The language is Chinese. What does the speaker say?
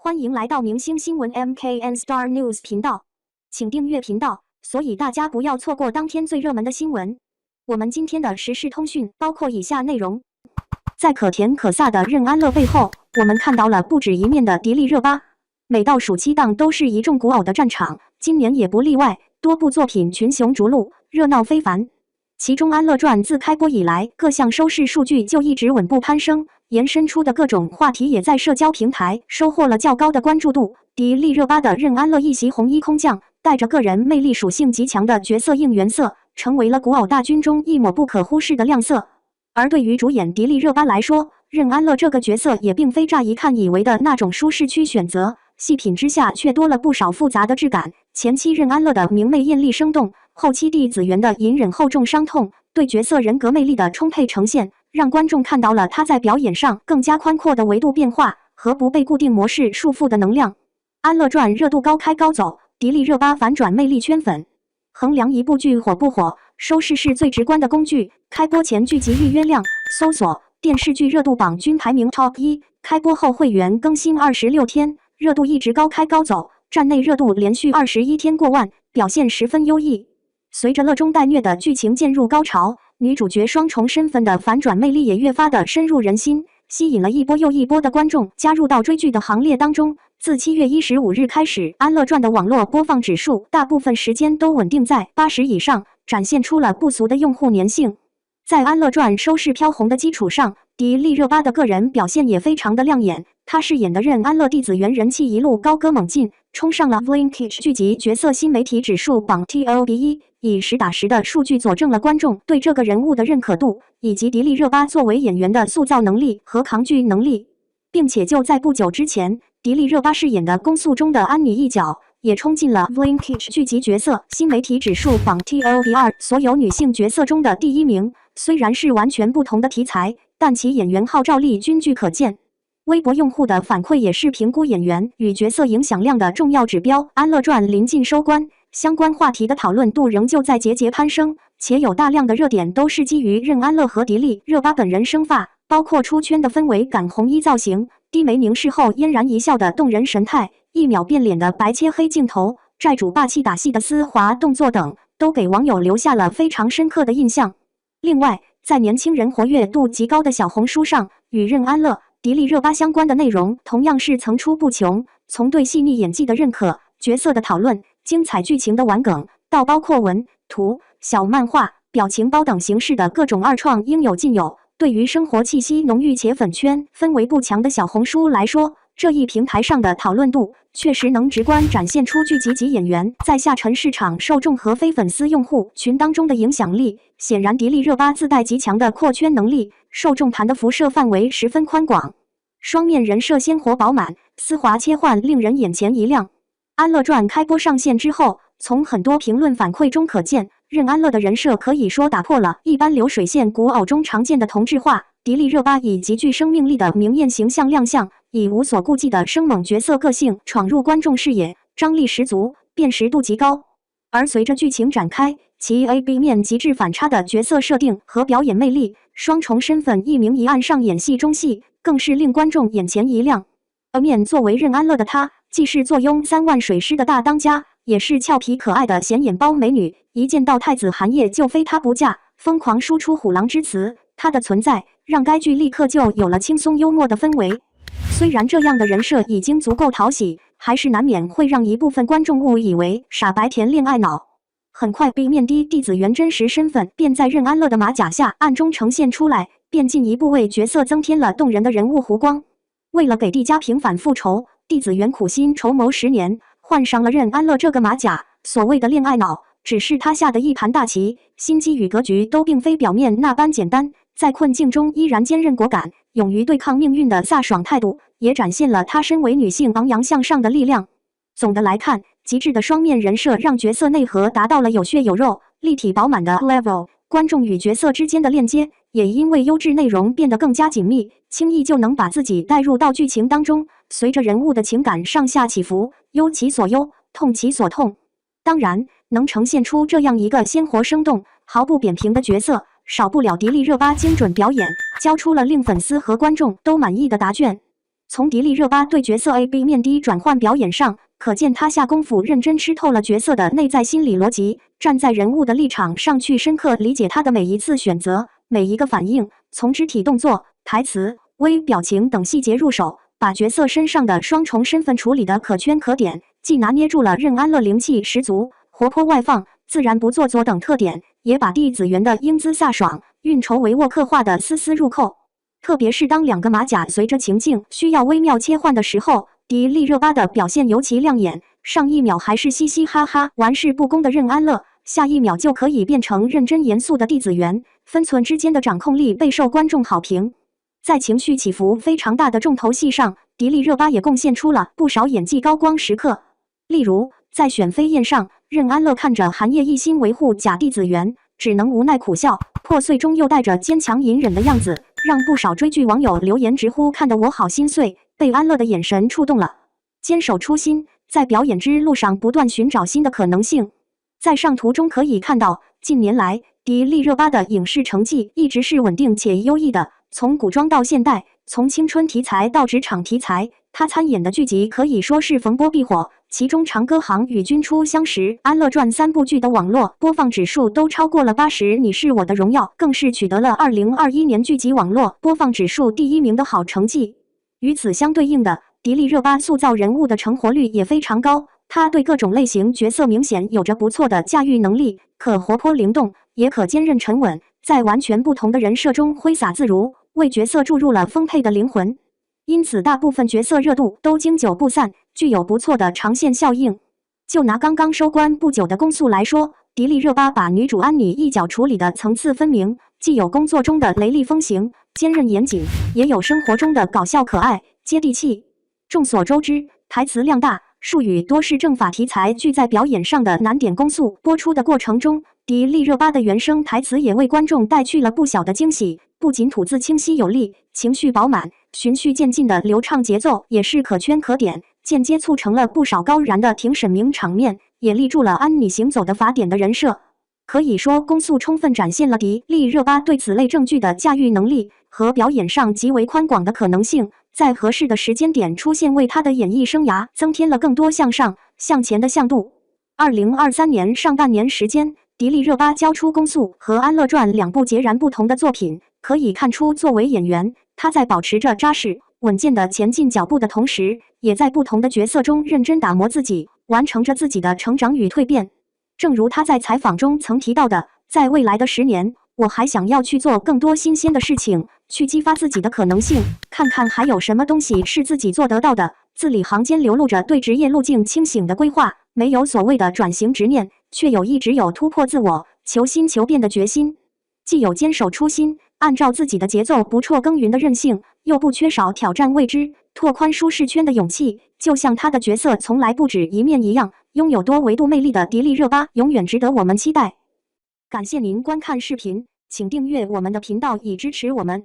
欢迎来到明星新闻 MKN Star News 频道，请订阅频道，所以大家不要错过当天最热门的新闻。我们今天的时事通讯包括以下内容：在可甜可飒的任安乐背后，我们看到了不止一面的迪丽热巴。每到暑期档都是一众古偶的战场，今年也不例外，多部作品群雄逐鹿，热闹非凡。其中《安乐传》自开播以来，各项收视数据就一直稳步攀升，延伸出的各种话题也在社交平台收获了较高的关注度。迪丽热巴的任安乐一袭红衣空降，带着个人魅力属性极强的角色应援色，成为了古偶大军中一抹不可忽视的亮色。而对于主演迪丽热巴来说，任安乐这个角色也并非乍一看以为的那种舒适区选择，细品之下却多了不少复杂的质感。前期任安乐的明媚艳丽生动，后期帝子元的隐忍厚重伤痛，对角色人格魅力的充沛呈现，让观众看到了他在表演上更加宽阔的维度变化和不被固定模式束缚的能量。安乐传热度高开高走，迪丽热巴反转魅力圈粉。衡量一部剧火不火，收视是最直观的工具。开播前剧集预约量搜索电视剧热度榜均排名 Top 1，开播后会员更新26天，热度一直高开高走，站内热度连续21天过万，表现十分优异。随着乐中带虐的剧情渐入高潮，女主角双重身份的反转魅力也越发的深入人心，吸引了一波又一波的观众加入到追剧的行列当中。自7月15日开始，《安乐传》的网络播放指数大部分时间都稳定在80以上，展现出了不俗的用户粘性。在《安乐传》收视飘红的基础上，迪丽热巴的个人表现也非常的亮眼。她饰演的任安乐帝子元人气一路高歌猛进，冲上了 Blinkage 剧集角色新媒体指数榜 TOP1，以实打实的数据佐证了观众对这个人物的认可度，以及迪丽热巴作为演员的塑造能力和扛剧能力。并且就在不久之前，迪丽热巴饰演的《公诉中的安妮》一角也冲进了 Blinkage 剧集角色新媒体指数榜 TOP2 所有女性角色中的第1名。虽然是完全不同的题材，但其演员号召力均具可见。微博用户的反馈也是评估演员与角色影响量的重要指标。《安乐传》临近收官，相关话题的讨论度仍旧在节节攀升，且有大量的热点都是基于任安乐和迪丽热巴本人生发，包括出圈的氛围感红衣造型、低眉凝视后嫣然一笑的动人神态、一秒变脸的白切黑镜头、债主霸气打戏的丝滑动作等，都给网友留下了非常深刻的印象。另外，在年轻人活跃度极高的小红书上，与任安乐、迪丽热巴相关的内容同样是层出不穷，从对细腻演技的认可、角色的讨论、精彩剧情的玩梗，到包括文、图、小漫画、表情包等形式的各种二创应有尽有。对于生活气息浓郁且粉圈氛围不强的小红书来说，这一平台上的讨论度确实能直观展现出剧集及演员在下沉市场受众和非粉丝用户群当中的影响力。显然，迪丽热巴自带极强的扩圈能力，受众盘的辐射范围十分宽广。双面人设鲜活饱满，丝滑切换令人眼前一亮。《安乐传》开播上线之后，从很多评论反馈中可见，任安乐的人设可以说打破了一般流水线古偶中常见的同质化。迪丽热巴以极具生命力的明艳形象亮相，以无所顾忌的生猛角色个性闯入观众视野，张力十足，辨识度极高。而随着剧情展开，其 A-B 面极致反差的角色设定和表演魅力，双重身份一明一暗上演戏中戏，更是令观众眼前一亮。A 面作为任安乐的她，既是坐拥3万水师的大当家，也是俏皮可爱的显眼包美女，一见到太子寒夜就非她不嫁，疯狂输出虎狼之词。她的存在让该剧立刻就有了轻松幽默的氛围。虽然这样的人设已经足够讨喜，还是难免会让一部分观众误以为傻白甜恋爱脑。很快，B 面帝子元真实身份便在任安乐的马甲下暗中呈现出来，便进一步为角色增添了动人的人物弧光。为了给帝家平反复仇，帝子元苦心筹谋10年，换上了任安乐这个马甲。所谓的恋爱脑，只是他下的一盘大棋，心机与格局都并非表面那般简单。在困境中依然坚韧果敢，勇于对抗命运的飒爽态度，也展现了她身为女性昂扬向上的力量。总的来看，极致的双面人设让角色内核达到了有血有肉、立体饱满的 level， 观众与角色之间的链接也因为优质内容变得更加紧密，轻易就能把自己带入到剧情当中，随着人物的情感上下起伏，忧其所忧，痛其所痛。当然，能呈现出这样一个鲜活生动、毫不扁平的角色，少不了迪丽热巴精准表演，交出了令粉丝和观众都满意的答卷。从迪丽热巴对角色 A B 面 D 转换表演上，可见她下功夫认真吃透了角色的内在心理逻辑，站在人物的立场上去深刻理解他的每一次选择、每一个反应，从肢体动作、台词、微表情等细节入手，把角色身上的双重身份处理得可圈可点，既拿捏住了任安乐灵气十足、活泼外放、自然不做作等特点，也把帝子元的英姿飒爽、运筹帷幄刻画得丝丝入扣。特别是当两个马甲随着情境需要微妙切换的时候，迪丽热巴的表现尤其亮眼。上一秒还是嘻嘻哈哈、玩世不恭的任安乐，下一秒就可以变成认真严肃的帝子元，分寸之间的掌控力备受观众好评。在情绪起伏非常大的重头戏上，迪丽热巴也贡献出了不少演技高光时刻。例如，在选妃宴上，任安乐看着韩烨一心维护假帝子元，只能无奈苦笑，破碎中又带着坚强隐忍的样子，让不少追剧网友留言直呼看得我好心碎，被安乐的眼神触动了。坚守初心，在表演之路上不断寻找新的可能性。在上图中可以看到，近年来迪丽热巴的影视成绩一直是稳定且优异的，从古装到现代，从青春题材到职场题材，她参演的剧集可以说是逢波必火。其中《长歌行》与《君初相识》《安乐传》3部剧的网络播放指数都超过了80，你是我的荣耀更是取得了2021年剧集网络播放指数第1名的好成绩。与此相对应的，迪丽热巴塑造人物的成活率也非常高，她对各种类型角色明显有着不错的驾驭能力，可活泼灵动，也可坚韧沉稳，在完全不同的人设中挥洒自如，为角色注入了丰沛的灵魂。因此大部分角色热度都经久不散，具有不错的长线效应。就拿刚刚收官不久的公诉来说，迪丽热巴把女主安妮一角处理的层次分明，既有工作中的雷厉风行、坚韧严谨，也有生活中的搞笑可爱、接地气。众所周知，台词量大、术语多是政法题材剧在表演上的难点。公诉播出的过程中，迪丽热巴的原声台词也为观众带去了不小的惊喜，不仅吐字清晰有力，情绪饱满，循序渐进的流畅节奏也是可圈可点，间接促成了不少高燃的庭审名场面，也立住了安妮行走的法典的人设。可以说，公诉充分展现了迪丽热巴对此类证据的驾驭能力和表演上极为宽广的可能性，在合适的时间点出现，为她的演艺生涯增添了更多向上、向前的向度。2023年上半年时间，迪丽热巴交出《公诉》和《安乐传》2部截然不同的作品，可以看出，作为演员，她在保持着扎实、稳健的前进脚步的同时，也在不同的角色中认真打磨自己，完成着自己的成长与蜕变。正如她在采访中曾提到的，在未来的10年，我还想要去做更多新鲜的事情，去激发自己的可能性，看看还有什么东西是自己做得到的。字里行间流露着对职业路径清醒的规划，没有所谓的转型执念，却一直有突破自我、求新求变的决心。既有坚守初心，按照自己的节奏不辍耕耘的韧性，又不缺少挑战未知、拓宽舒适圈的勇气。就像她的角色从来不止一面一样，拥有多维度魅力的迪丽热巴永远值得我们期待。感谢您观看视频，请订阅我们的频道以支持我们。